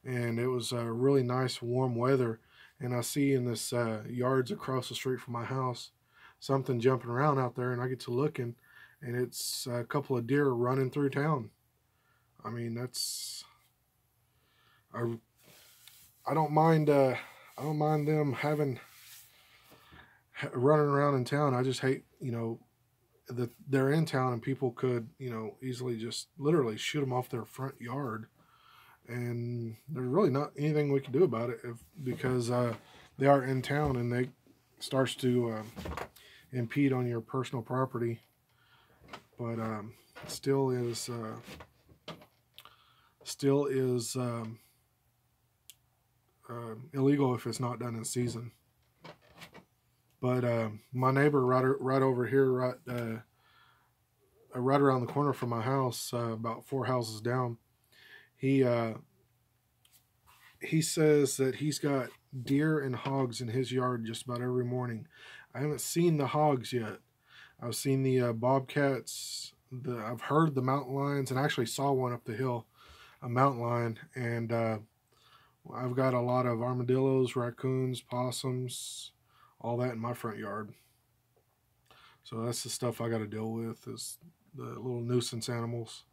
and it was really nice warm weather. And I see in this yards across the street from my house something jumping around out there, and I get to looking, and it's a couple of deer running through town. I mean, that's I I don't mind I don't mind them having running around in town. I just hate that they're in town and people could easily just literally shoot them off their front yard, and there's really not anything we can do about it because they are in town and they starts to impede on your personal property, but still is still is illegal if it's not done in season. But my neighbor right over here, right around the corner from my house, about four houses down, he he says that he's got deer and hogs in his yard just about every morning. I haven't seen the hogs yet. I've seen the bobcats. I've heard the mountain lions, and I actually saw one up the hill, a mountain lion, and I've got a lot of armadillos, raccoons, possums, all that in my front yard. So that's the stuff I got to deal with is the little nuisance animals,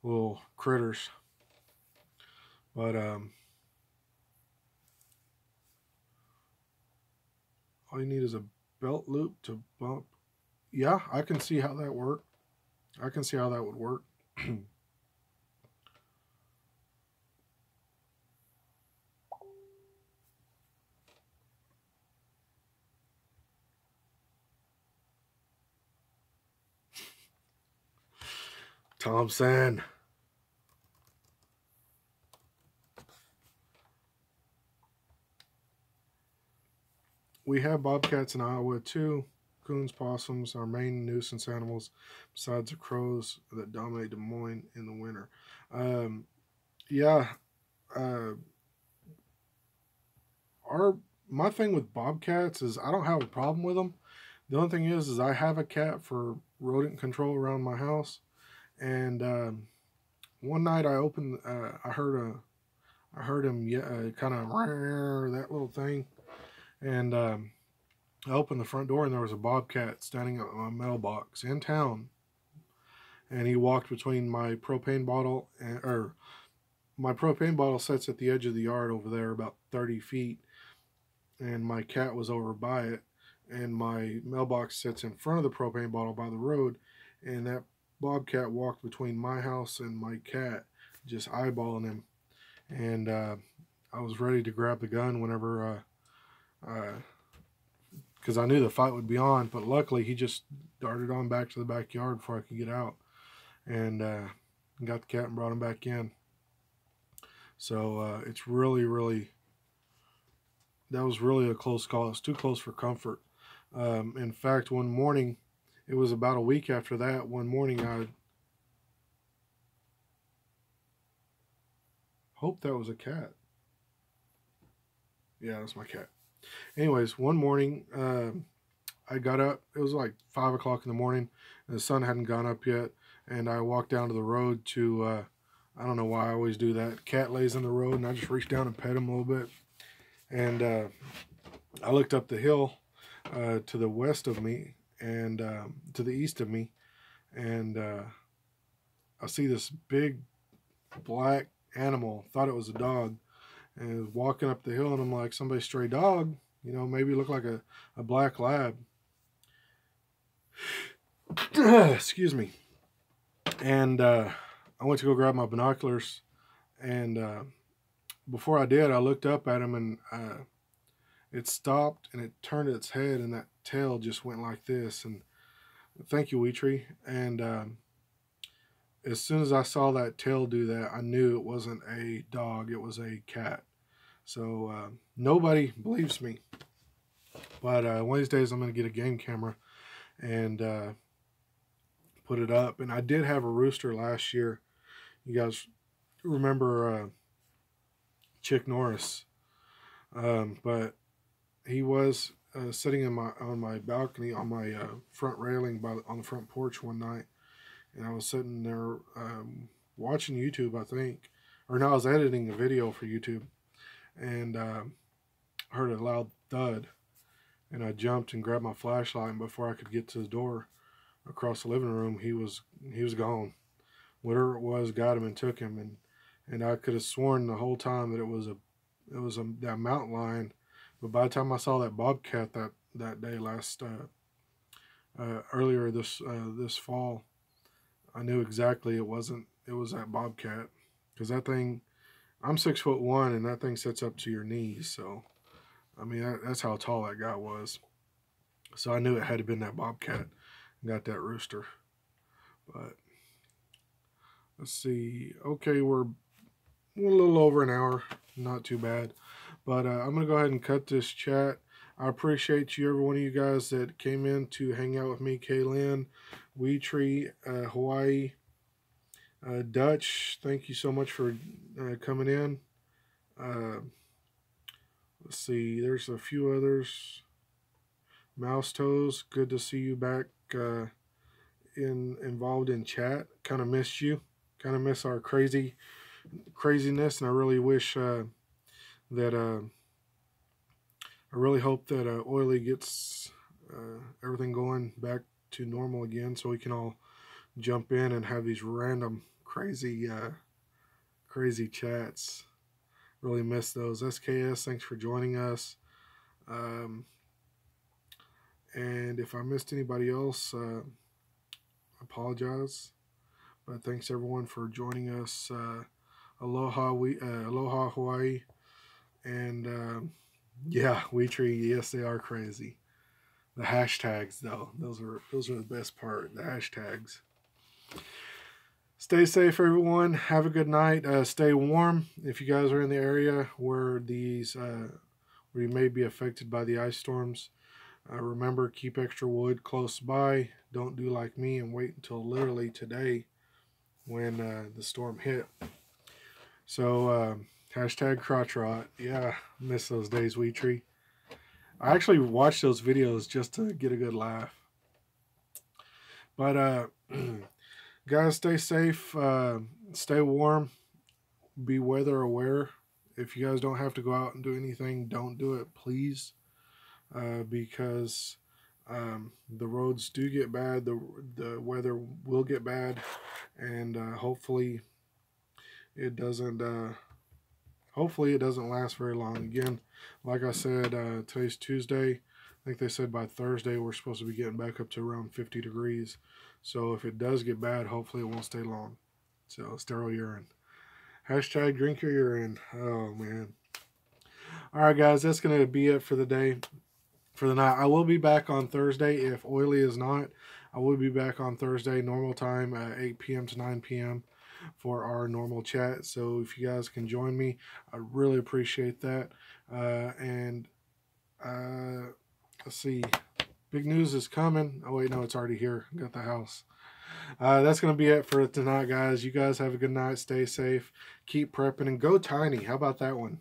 little critters. But all you need is a belt loop to bump. Yeah, I can see how that work. I can see how that would work. Thompson. We have bobcats in Iowa too. Coons, possums are main nuisance animals, besides the crows that dominate Des Moines in the winter. Um, yeah, uh, our my thing with bobcats is I don't have a problem with them. The only thing is I have a cat for rodent control around my house, and one night I heard him kind of that little thing, and I opened the front door and there was a bobcat standing on my mailbox in town, and he walked between my propane bottle or my propane bottle sits at the edge of the yard over there about 30 feet, and my cat was over by it, and my mailbox sits in front of the propane bottle by the road, and that bobcat walked between my house and my cat, just eyeballing him, and I was ready to grab the gun whenever because I knew the fight would be on, but luckily he just darted on back to the backyard before I could get out, and got the cat and brought him back in. So it's really that was really a close call. It's too close for comfort. In fact, one morning, it was about a week after that. One morning, I hope that was a cat. Yeah, that's my cat. Anyways, one morning, I got up. It was like 5 o'clock in the morning, and the sun hadn't gone up yet. And I walked down to the road to. I don't know why I always do that. Cat lays in the road, and I just reached down and pet him a little bit. And I looked up the hill to the west of me and to the east of me, and I see this big black animal. Thought it was a dog, and walking up the hill, and I'm like, somebody's stray dog, you know, maybe look like a black lab. Excuse me. And I went to go grab my binoculars, and before I did, I looked up at him, and it stopped, and it turned its head, and that tail just went like this. And thank you, Weetree. And as soon as I saw that tail do that, I knew it wasn't a dog, it was a cat. So nobody believes me. But one of these days I'm going to get a game camera and put it up. And I did have a rooster last year. You guys remember Chick Norris. But he was sitting on my balcony, on my front railing on the front porch one night. And I was sitting there watching YouTube, I think. Or no, I was editing a video for YouTube. And heard a loud thud. And I jumped and grabbed my flashlight. And before I could get to the door across the living room, he was gone. Whatever it was got him and took him. And I could have sworn the whole time that it was that mountain lion. But by the time I saw that bobcat that day earlier this fall, I knew exactly it was that bobcat, because that thing, I'm 6'1", and that thing sits up to your knees. So, I mean, that's how tall that guy was. So I knew it had to been that bobcat and got that rooster. But let's see. Okay, we're a little over an hour, not too bad. But I'm gonna go ahead and cut this chat. I appreciate you, every one of you guys that came in to hang out with me. Kaylin, Weetree, Hawaii, Dutch, thank you so much for coming in. Let's see, there's a few others. Mouse Toes, good to see you back involved in chat. Kind of missed you. Kind of miss our craziness, and I really wish that I really hope that Oily gets everything going back to normal again, so we can all jump in and have these random crazy chats. Really miss those. SKS, thanks for joining us. And if I missed anybody else, I apologize. But thanks everyone for joining us. Aloha Hawaii. And yeah, Weetree, yes, they are crazy. The hashtags, though, those are the best part. The hashtags. Stay safe, everyone. Have a good night. Stay warm. If you guys are in the area where where you may be affected by the ice storms, remember, keep extra wood close by. Don't do like me and wait until literally today when the storm hit. So hashtag crotch rot. Yeah, miss those days, Weetree. I actually watch those videos just to get a good laugh. But guys, stay safe, stay warm, be weather aware. If you guys don't have to go out and do anything, don't do it, please, because the roads do get bad, the weather will get bad, and hopefully it doesn't last very long. Again, like I said, today's Tuesday. I think they said by Thursday we're supposed to be getting back up to around 50 degrees. So if it does get bad, hopefully it won't stay long. So sterile urine. Hashtag drink your urine. Oh, man. All right, guys, that's going to be it for the day, for the night. I will be back on Thursday. If Oily is not, I will be back on Thursday, normal time, 8 p.m. to 9 p.m. for our normal chat. So if you guys can join me, I really appreciate that. Let's see. Big news is coming. Oh, wait, no, it's already here. Got the house. That's going to be it for tonight, guys. You guys have a good night. Stay safe. Keep prepping and go tiny. How about that one?